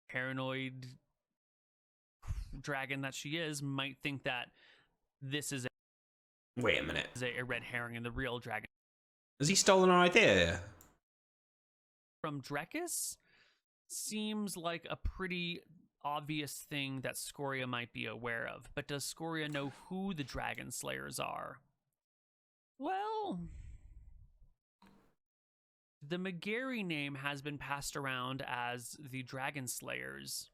paranoid dragon that she is, might think that this is Wait a minute. a red herring and the real dragon. Has he stolen our idea? From Drekis seems like a pretty obvious thing that Scoria might be aware of. But does Scoria know who the Dragon Slayers are? Well, the Megari name has been passed around as the Dragon Slayers.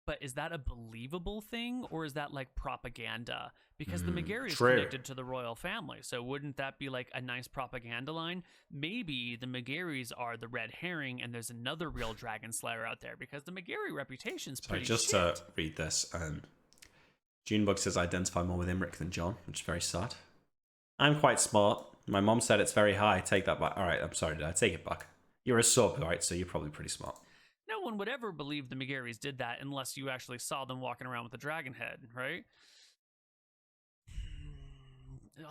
But is that a believable thing, or is that like propaganda? Because the Megari is connected to the royal family, so wouldn't that be like a nice propaganda line? Maybe the Megaris are the red herring, and there's another real dragon slayer out there, because the Megari reputation's pretty just shit. to read this, Junebug says I identify more with Imric than John, which is very sad. I'm quite smart. My mom said it's very high. Take that back. All right, I'm sorry, did I take it back? You're a sub, right? So you're probably pretty smart. No one would ever believe the Megaris did that unless you actually saw them walking around with a dragon head, right?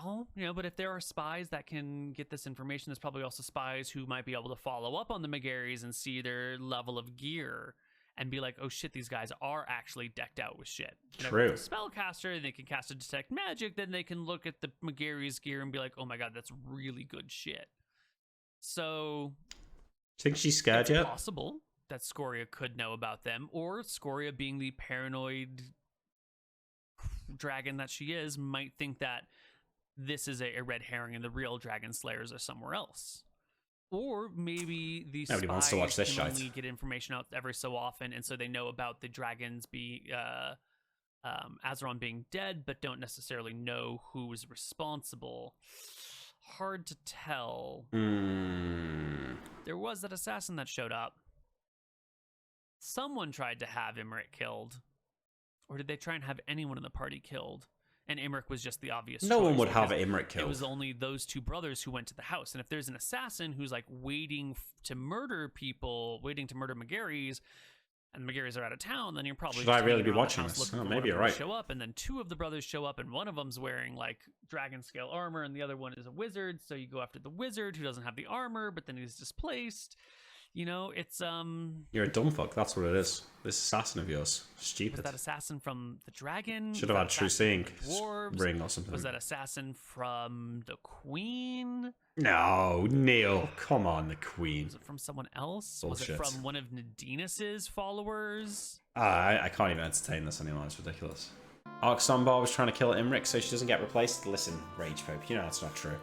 Oh, but if there are spies that can get this information, there's probably also spies who might be able to follow up on the Megaris and see their level of gear and be like, oh shit, these guys are actually decked out with shit. True. If a spellcaster and they can cast a detect magic, then they can look at the Megaris gear and be like, oh my god, that's really good shit. So, Think she's scared yet? Possible that Scoria could know about them, or Scoria, being the paranoid dragon that she is, might think that this is a red herring and the real dragon slayers are somewhere else. Or maybe the Nobody wants to watch this can shite. only get information out every so often, and so they know about the dragons Azeron being dead, but don't necessarily know who is responsible. Hard to tell. There was that assassin that showed up. Someone tried to have Imric killed. Or did they try and have anyone in the party killed? And Imric was just the obvious No choice, one would have because Imric killed. It was only those two brothers who went to the house. And if there's an assassin who's like waiting to murder people, waiting to murder Megaris, and the Megaris are out of town, then you're probably... Should I really be watching this? Oh, maybe you're right. Show up, and then two of the brothers show up, and one of them's wearing like dragon scale armor, and the other one is a wizard. So you go after the wizard who doesn't have the armor, but then he's displaced. It's You're a dumb fuck. That's what it is. This assassin of yours, was stupid. that assassin from the dragon? Should have had true seeing Dwarves? ring or something. Was that assassin from the queen? No, Neil. Come on, the queen. Was it from someone else? Bullshit. Was it from one of Nadinus's followers? I can't even entertain this anymore. It's ridiculous. Arxombar was trying to kill Imric so she doesn't get replaced. Listen, Rage Pope, you know that's not true.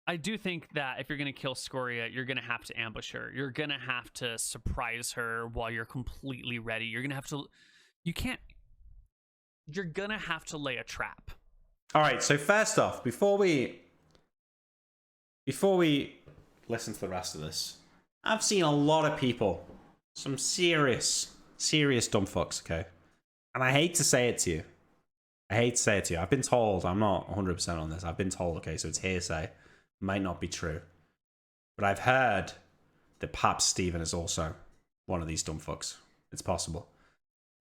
I do think that if you're going to kill Scoria, you're going to have to ambush her. You're going to have to surprise her while you're completely ready. You're going to have to... You're going to have to lay a trap. All right, so first off, before we listen to the rest of this, I've seen a lot of people, some serious dumb fucks, okay? And I hate to say it to you. I've been told, I'm not 100% on this. I've been told, okay, so it's hearsay. Might not be true. But I've heard that perhaps Stephen is also one of these dumb fucks. It's possible.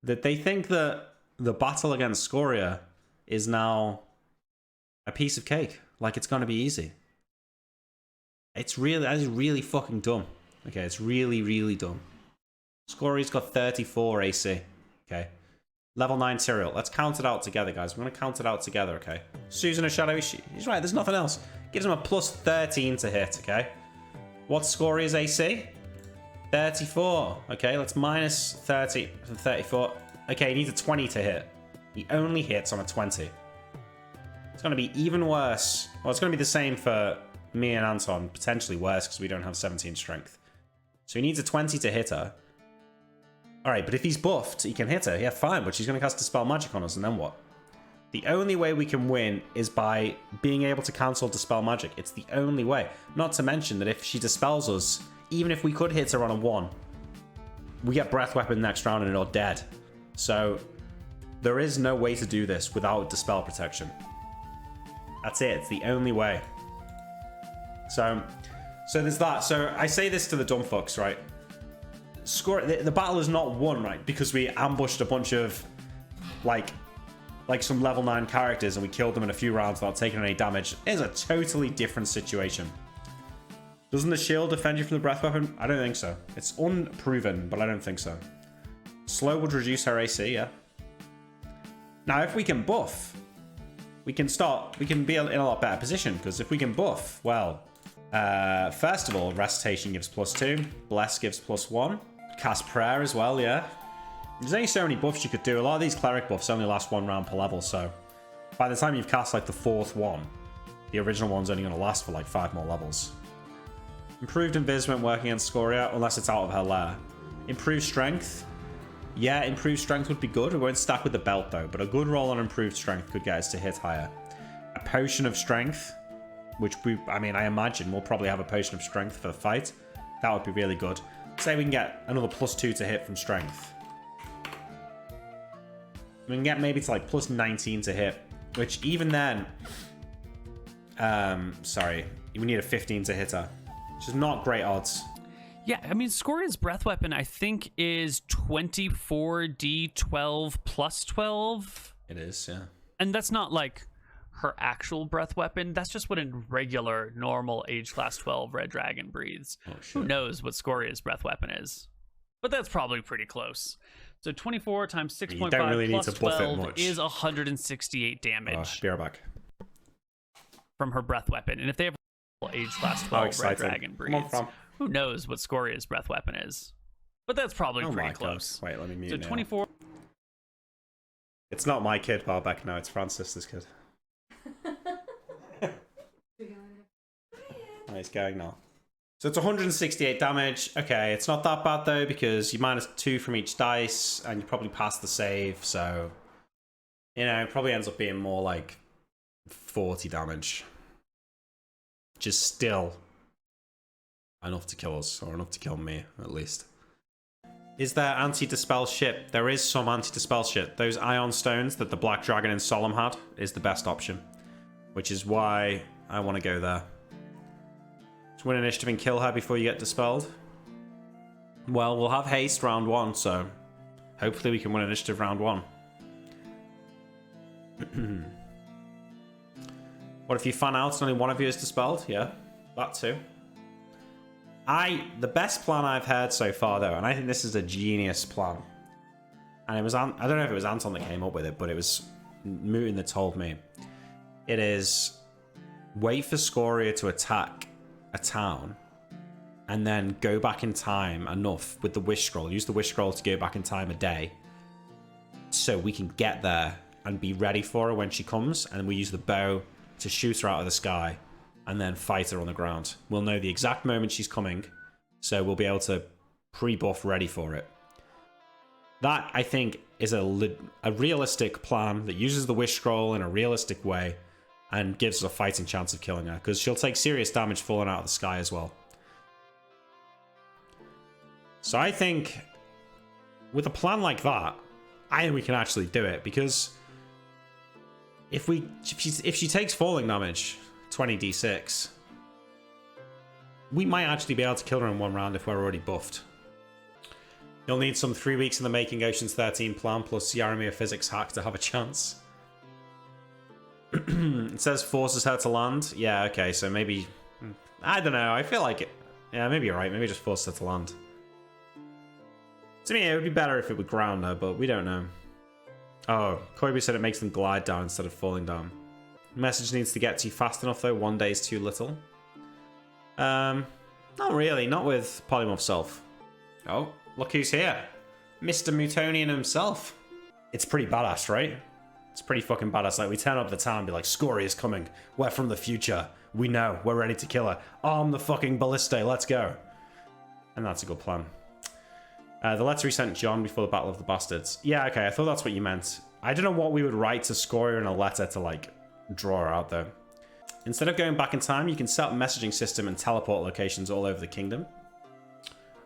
That they think that the battle against Scoria is now a piece of cake. Like it's going to be easy. That is really fucking dumb. Okay, it's really, really dumb. Scoria's got 34 AC. Okay. Level 9 Tyrael. Let's count it out together, guys. We're going to count it out together, okay? Susan of Shadowy. He's right, there's nothing else. Gives him a plus 13 to hit, okay? What's Scoria's AC? 34. Okay, let's minus 30 from 34. Okay, he needs a 20 to hit. He only hits on a 20. It's going to be even worse. Well, it's going to be the same for me and Anton. Potentially worse because we don't have 17 strength. So he needs a 20 to hit her. Alright, but if he's buffed, he can hit her. Yeah, fine, but she's going to cast Dispel Magic on us, and then what? The only way we can win is by being able to cancel Dispel Magic. It's the only way. Not to mention that if she dispels us, even if we could hit her on a 1, we get Breath Weapon next round and are dead. So, there is no way to do this without Dispel Protection. That's it. It's the only way. So there's that. So, I say this to the dumb fucks, right? The battle is not won, right? Because we ambushed a bunch of like some level 9 characters and we killed them in a few rounds without taking any damage. It's a totally different situation. Doesn't the shield defend you from the breath weapon? I don't think so. It's unproven, but I don't think so. Slow would reduce her AC, yeah. Now, if we can buff, we can be in a lot better position, because if we can buff, well, first of all, Recitation gives +2, Bless gives +1, Cast Prayer as well, yeah. There's only so many buffs you could do. A lot of these Cleric buffs only last 1 round per level, so by the time you've cast like the 4th one, the original one's only going to last for like 5 more levels. Improved Invisment working against Scoria, unless it's out of her lair. Improved Strength. Yeah, improved strength would be good. It won't stack with the belt though, but a good roll on improved strength could get us to hit higher. A potion of strength, which I imagine we'll probably have a potion of strength for the fight. That would be really good. Say we can get another +2 to hit from strength. We can get maybe to like +19 to hit, which even then, sorry, we need a 15 to hit her, which is not great odds. Yeah, I mean, Scoria's breath weapon, I think, is 24d12 plus 12. It is, yeah. And that's not like her actual breath weapon. That's just what a regular, normal age class 12 red dragon breathes. Oh, shit. Who knows what Scoria's breath weapon is? But that's probably pretty close. So 24 times 6.5 really plus need to buff 12 it much. is 168 damage Be right back. from her breath weapon. And if they have age class 12 red dragon breathes, who knows what Scoria's breath weapon is? But that's probably pretty close. Wait, let me mute So now. 24. It's not my kid, Barbeck. No, it's Francis's kid. Oh, he's going now. So it's 168 damage. Okay, it's not that bad though, because you -2 from each dice, and you probably pass the save, so you know, it probably ends up being more like 40 damage. Just still enough to kill us, or enough to kill me, at least. Is there anti-dispel shit? There is some anti-dispel shit. Those ion stones that the Black Dragon in Solemn had is the best option, which is why I want to go there. Just win initiative and kill her before you get dispelled. Well, we'll have haste round 1, so hopefully we can win initiative round 1. What if you fan out and only one of you is dispelled? Yeah, that too. The best plan I've heard so far, though, and I think this is a genius plan, and it was, I don't know if it was Anton that came up with it, but it was Mootin that told me. It is wait for Scoria to attack a town, and then go back in time enough with the wish scroll. Use the wish scroll to go back in time a day, so we can get there and be ready for her when she comes, and we use the bow to shoot her out of the sky, and then fight her on the ground. We'll know the exact moment she's coming, so we'll be able to pre-buff ready for it. That, I think, is a realistic plan that uses the wish scroll in a realistic way and gives us a fighting chance of killing her, because she'll take serious damage falling out of the sky as well. So I think with a plan like that, I think we can actually do it, because if she takes falling damage, 20d6, we might actually be able to kill her in 1 round if we're already buffed. You'll need some 3 weeks in the making Ocean's 13 plan plus Yaramir physics hack to have a chance. It says forces her to land. Yeah, okay, so maybe, I don't know, I feel like it. Yeah, maybe you're right, maybe just force her to land. To me, it would be better if it would ground her, but we don't know. Oh, Kobe said it makes them glide down instead of falling down. Message needs to get to you fast enough though. 1 day is too little. Not really. Not with Polymorph Self. Oh, look who's here. Mr. Mutonian himself. It's pretty badass, right? It's pretty fucking badass. Like, we turn up the town and be like, Scoria's coming. We're from the future. We know. We're ready to kill her. Arm the fucking ballista. Let's go. And that's a good plan. The letter he sent John before the Battle of the Bastards. Yeah, okay. I thought that's what you meant. I don't know what we would write to Scoria in a letter to, like, draw her out though. Instead of going back in time, you can set up a messaging system and teleport locations all over the kingdom.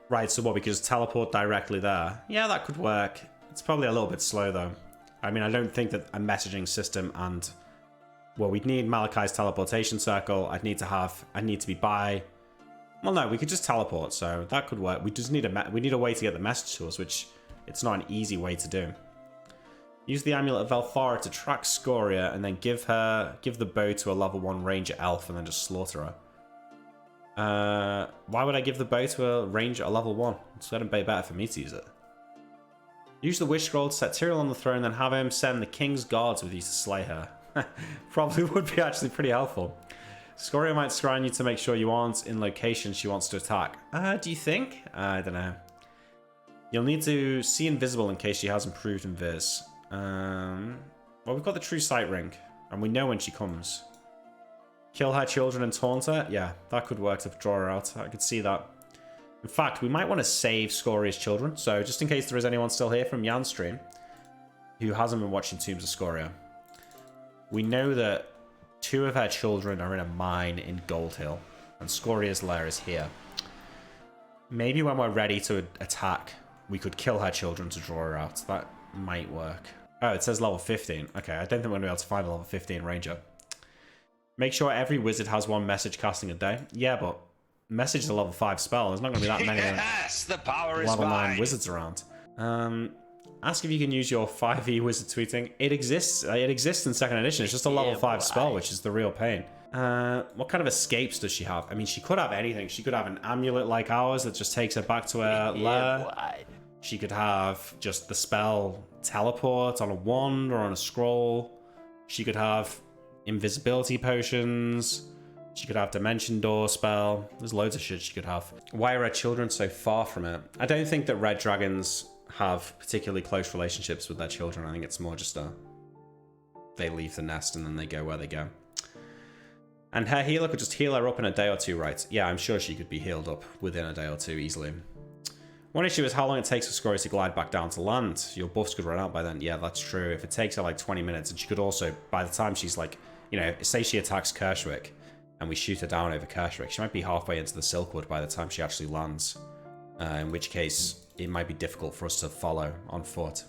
Right, so what, we could just teleport directly there? Yeah, that could work. It's probably a little bit slow though. I mean, I don't think that a messaging system and... Well, we'd need Malachi's teleportation circle. I'd need to be by... Well, no, we could just teleport, so that could work. We just need a way to get the message to us, which it's not an easy way to do. Use the amulet of Velfara to track Scoria, and then give the bow to a level 1 ranger elf, and then just slaughter her. Why would I give the bow to a ranger at level 1? It's going to be better for me to use it. Use the wish scroll to set Tyrael on the throne, then have him send the king's guards with you to slay her. Probably would be actually pretty helpful. Scoria might scry you to make sure you aren't in location she wants to attack. Do you think? I don't know. You'll need to see invisible in case she has improved in Viz. Well, we've got the true sight ring, and we know when she comes. Kill her children and taunt her? Yeah, that could work to draw her out. I could see that. In fact, we might want to save Scoria's children. So just in case there is anyone still here from Jan's stream who hasn't been watching Tombs of Scoria, we know that 2 of her children are in a mine in Gold Hill, and Scoria's lair is here. Maybe when we're ready to attack, we could kill her children to draw her out. That might work. Oh, it says level 15. Okay, I don't think we're going to be able to find a level 15 ranger. Make sure every wizard has 1 message casting a day. Yeah, but message is a level 5 spell. There's not going to be that many the power is level 9 mine. wizards around. Ask if you can use your 5e wizard tweeting. It exists. It exists in 2nd edition. It's just a level 5 spell, which is the real pain. What kind of escapes does she have? I mean, she could have anything. She could have an amulet like ours that just takes her back to her lair. She could have just the spell teleport on a wand or on a scroll. She could have invisibility potions. She could have dimension door spell. There's loads of shit she could have. Why are her children so far from it? I don't think that red dragons have particularly close relationships with their children. I think it's more just they leave the nest and then they go where they go. And her healer could just heal her up in a day or 2, right? Yeah, I'm sure she could be healed up within a day or 2 easily. One issue is how long it takes for Scoria to glide back down to land. Your buffs could run out by then. Yeah, that's true. If it takes her like 20 minutes, and she could also, by the time she's like, you know, say she attacks Kershwick and we shoot her down over Kershwick, she might be halfway into the Silkwood by the time she actually lands. In which case, it might be difficult for us to follow on foot.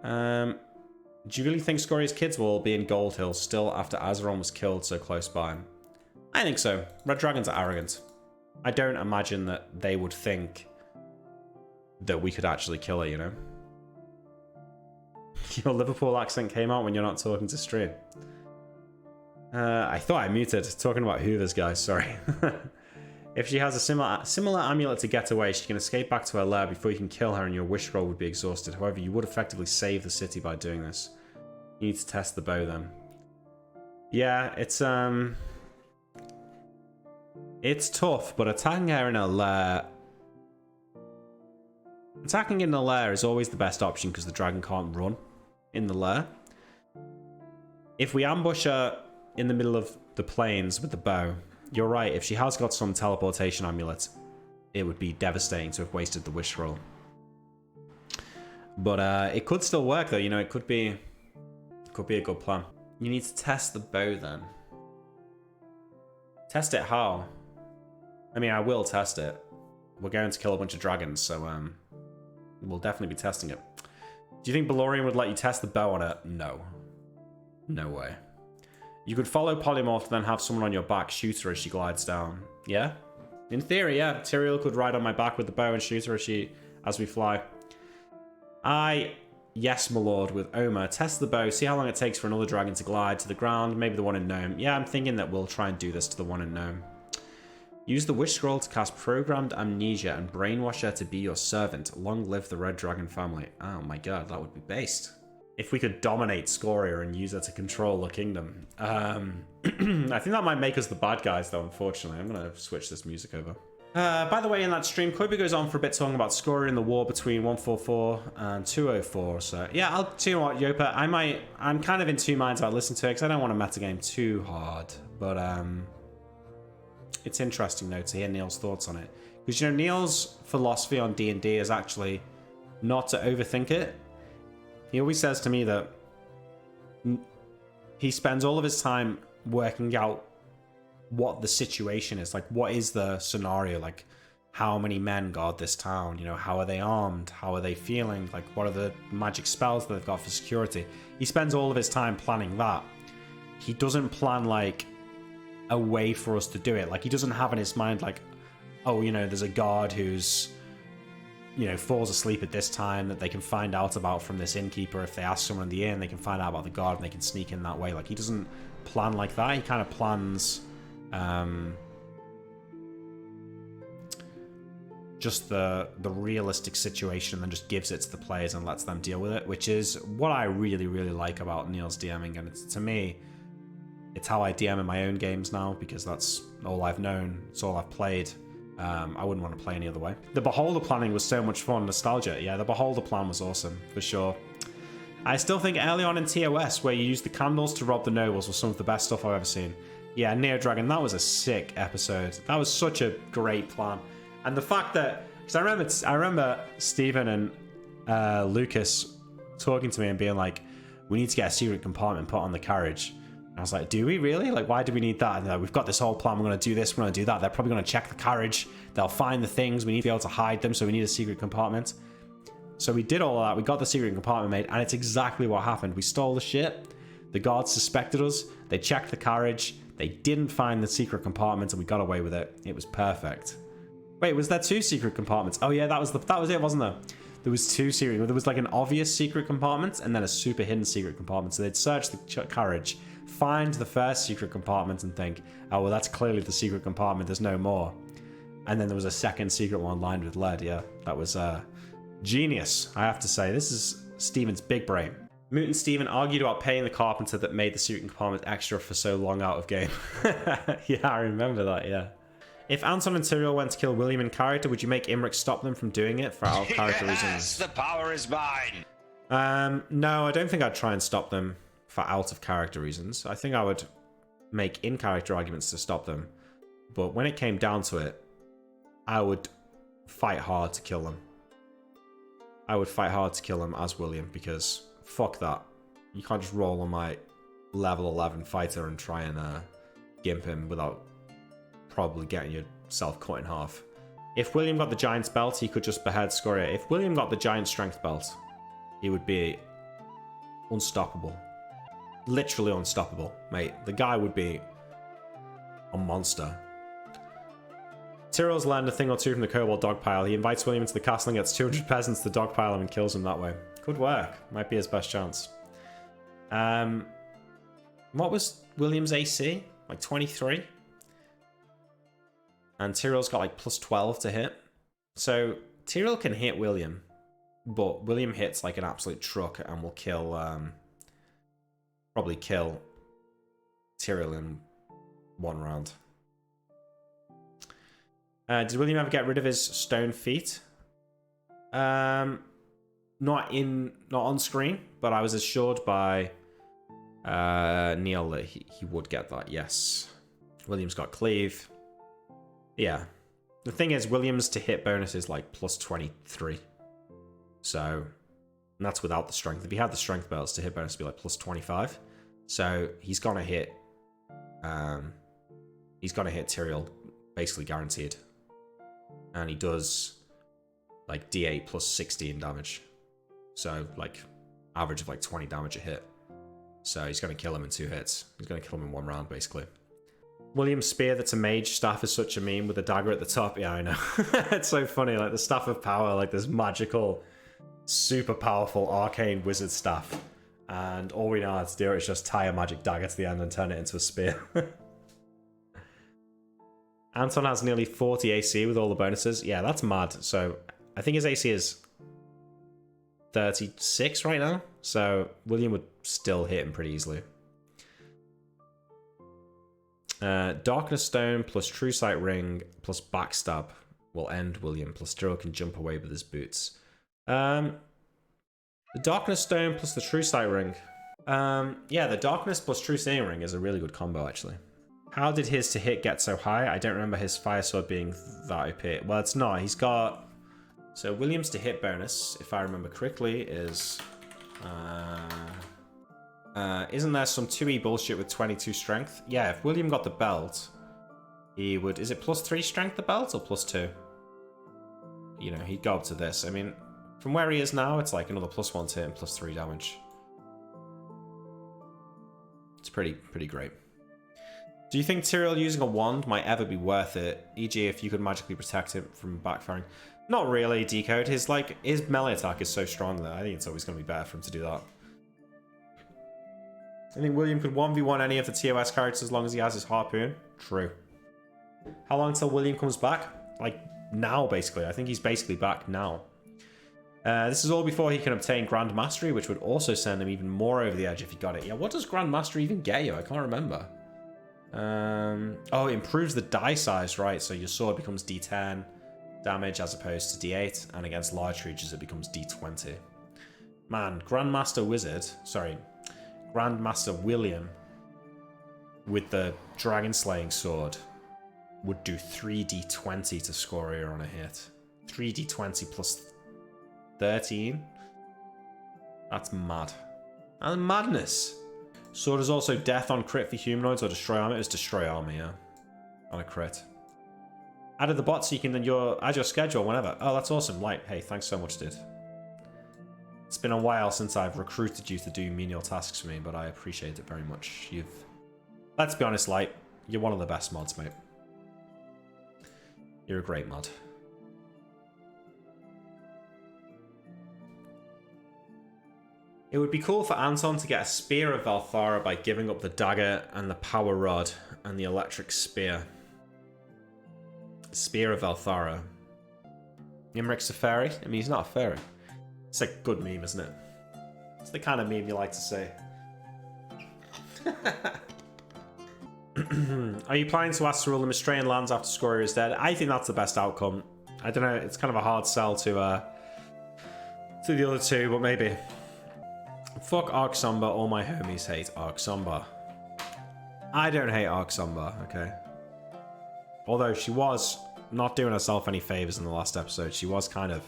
Do you really think Scoria's kids will be in Gold Hill still after Azeron was killed so close by? I think so. Red dragons are arrogant. I don't imagine that they would think that we could actually kill her, you know? Your Liverpool accent came out when you're not talking to stream. I thought I muted. Talking about Hoovers, guys, sorry. If she has a similar amulet to get away, she can escape back to her lair before you can kill her and your wish scroll would be exhausted. However, you would effectively save the city by doing this. You need to test the bow then. Yeah, it's tough, but attacking her in her lair... Attacking in the lair is always the best option because the dragon can't run in the lair. If we ambush her in the middle of the plains with the bow, you're right, if she has got some teleportation amulet, it would be devastating to have wasted the wish scroll. But it could still work though, you know, it could be a good plan. You need to test the bow then. Test it how? I mean, I will test it. We're going to kill a bunch of dragons, so we'll definitely be testing it. Do you think Balorian would let you test the bow on it? No. No way. You could follow Polymorph, then have someone on your back shoot her as she glides down. Yeah? In theory, yeah. Tyrael could ride on my back with the bow and shoot her as we fly. Yes, my lord, with Omer. Test the bow, see how long it takes for another dragon to glide to the ground, maybe the one in Gnome. Yeah, I'm thinking that we'll try and do this to the one in Gnome. Use the wish scroll to cast Programmed Amnesia and brainwash her to be your servant. Long live the Red Dragon family. Oh my god, that would be based. If we could dominate Scoria and use her to control the kingdom. I think that might make us the bad guys though, unfortunately. I'm going to switch this music over. By the way, in that stream, Kobe goes on for a bit talking about Scoria and the war between 144 and 204. So yeah, I'll tell you what, Yopa, I'm kind of in 2 minds about listening to it because I don't want to metagame too hard. But it's interesting though to hear Neil's thoughts on it. Because you know, Neil's philosophy on D&D is actually not to overthink it. He always says to me that he spends all of his time working out what the situation is, like what is the scenario, like how many men guard this town, you know, how are they armed, how are they feeling, like what are the magic spells that they've got for security. He spends all of his time planning that. He doesn't plan like a way for us to do it. Like he doesn't have in his mind like, oh, you know, there's a guard who's, you know, falls asleep at this time that they can find out about from this innkeeper. If they ask someone in the inn, they can find out about the guard and they can sneak in that way. Like he doesn't plan like that. He kind of plans just the realistic situation and then just gives it to the players and lets them deal with it, which is what I really, really like about Neil's DMing. And to me, it's how I DM in my own games now, because that's all I've known. It's all I've played. I wouldn't want to play any other way. The Beholder planning was so much fun. Nostalgia. Yeah, the Beholder plan was awesome, for sure. I still think early on in ToS, where you used the candles to rob the nobles, was some of the best stuff I've ever seen. Yeah, Neo Dragon, that was a sick episode. That was such a great plan. And the fact that, because I remember Stephen and Lucas talking to me and being like, we need to get a secret compartment put on the carriage. And I was like, do we really? Like, why do we need that? And like, we've got this whole plan. We're going to do this. We're going to do that. They're probably going to check the carriage. They'll find the things. We need to be able to hide them. So we need a secret compartment. So we did all of that. We got the secret compartment made. And it's exactly what happened. We stole the shit. The guards suspected us. They checked the carriage. They didn't find the secret compartment. And we got away with it. It was perfect. Wait, was there 2 secret compartments? Oh yeah, that was it, wasn't there? There was 2 secret. There was like an obvious secret compartment and then a super hidden secret compartment. So they'd search the carriage, find the first secret compartment and think, oh, well, that's clearly the secret compartment. There's no more. And then there was a second secret one lined with lead. Yeah, that was genius, I have to say. This is Steven's big brain. Mutant Steven argued about paying the carpenter that made the secret compartment extra for so long out of game. Yeah, I remember that, yeah. If Anton and Tyrael went to kill William in character, would you make Imric stop them from doing it for out of character reasons? The power is mine. No, I don't think I'd try and stop them for out of character reasons. I think I would make in character arguments to stop them. But when it came down to it, I would fight hard to kill them. I would fight hard to kill them as William, because fuck that. You can't just roll on my level 11 fighter and try and gimp him without probably getting yourself cut in half. If William got the Giant's belt, he could just behead Scoria. If William got the Giant Strength belt, he would be unstoppable. Literally unstoppable, mate. The guy would be a monster. Tyrael's learned a thing or two from the Kobold Dogpile. He invites William into the castle and gets 200 peasants to dogpile him and kills him that way. Good work. Might be his best chance. What was William's AC? Like 23? And Tyrael's got like plus 12 to hit. So Tyrael can hit William, but William hits like an absolute truck and will kill, probably kill Tyrael in 1 round. Did William ever get rid of his stone feet? Not on screen, but I was assured by Neil that he would get that, yes. William's got cleave. Yeah. The thing is, William's to hit bonus is like plus 23. So, and that's without the strength. If he had the strength belts, to hit bonus would be like plus 25. So, he's gonna hit Tyrael, basically guaranteed. And he does like D8 plus 16 damage. So, like, average of like 20 damage a hit. So, he's gonna kill him in 2 hits. He's gonna kill him in 1 round, basically. William's spear that's a mage staff is such a meme with a dagger at the top. Yeah, I know. It's so funny. Like the staff of power, like this magical, super powerful arcane wizard staff. And all we know how to do is just tie a magic dagger to the end and turn it into a spear. Anton has nearly 40 AC with all the bonuses. Yeah, that's mad. So I think his AC is 36 right now. So William would still hit him pretty easily. Darkness Stone plus True Sight Ring plus Backstab will end William. Plus Tyrael can jump away with his boots. The Darkness Stone plus the True Sight Ring. Yeah, the Darkness plus True Sight Ring is a really good combo, actually. How did his to hit get so high? I don't remember his Fire Sword being that OP. Well, it's not. He's got... So William's to hit bonus, if I remember correctly, is... isn't there some 2E bullshit with 22 strength? Yeah, if William got the belt, he would... Is it plus 3 strength, the belt, or plus 2? You know, he'd go up to this. I mean, from where he is now, it's like another plus 1 to hit and plus 3 damage. It's pretty great. Do you think Tyrael using a wand might ever be worth it? E.g. if you could magically protect him from backfiring? Not really, Decode. His melee attack is so strong that I think it's always going to be better for him to do that. I think William could 1v1 any of the ToS characters as long as he has his harpoon. True. How long till William comes back? Like now, basically. I think he's basically back now. This is all before he can obtain Grand Mastery, which would also send him even more over the edge if he got it. Yeah, what does Grand Mastery even get you? I can't remember. Oh, it improves the die size, right? So your sword becomes D10 damage as opposed to D8, and against large creatures it becomes D20. Man, Grandmaster William with the Dragon Slaying Sword would do 3d20 to Scoria on a hit. 3d20 plus 13? That's mad. And madness. Sword is also death on crit for humanoids or destroy armor. It's destroy armor, yeah. On a crit. Added the bot so you can then add your schedule whenever. Oh, that's awesome. Light, hey, thanks so much, dude. It's been a while since I've recruited you to do menial tasks for me, but I appreciate it very much. Let's be honest, Light. You're one of the best mods, mate. You're a great mod. It would be cool for Anton to get a Spear of Valthara by giving up the dagger and the power rod and the electric spear. Spear of Valthara. Imric's a fairy? I mean, he's not a fairy. It's a good meme, isn't it? It's the kind of meme you like to say. Are you planning to ask to rule the Mistraean lands after Scoria is dead? I think that's the best outcome. I don't know, it's kind of a hard sell to the other two, but maybe. Fuck Arc Somber, all my homies hate Arc Somber. I don't hate Arc Somber, okay? Although she was not doing herself any favors in the last episode. She was kind of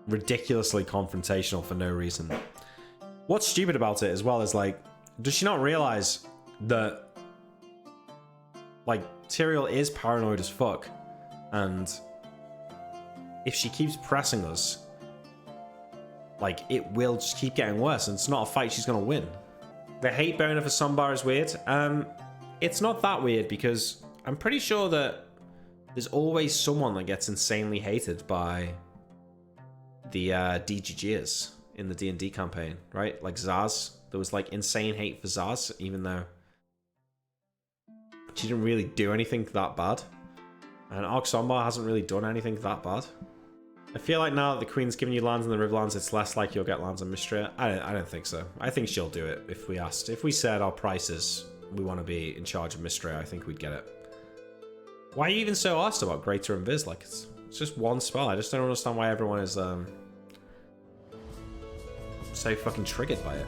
ridiculously confrontational for no reason. What's stupid about it as well is, like, does she not realize that, like, Tyrael is paranoid as fuck, and if she keeps pressing us, like, it will just keep getting worse, and it's not a fight she's gonna win. The hate boner for Sombar is weird. It's not that weird, because I'm pretty sure that there's always someone that gets insanely hated by the DGGers in the D&D campaign, right? Like Zaz. There was, like, insane hate for Zaz, even though she didn't really do anything that bad. And Arc Sombar hasn't really done anything that bad. I feel like now that the Queen's giving you lands in the Riverlands, it's less like you'll get lands on Mistria. I don't think so. I think she'll do it if we asked. If we said our prices, we want to be in charge of Mistria, I think we'd get it. Why are you even so asked about Greater Invis? Like, it's just one spell. I just don't understand why everyone is so fucking triggered by it.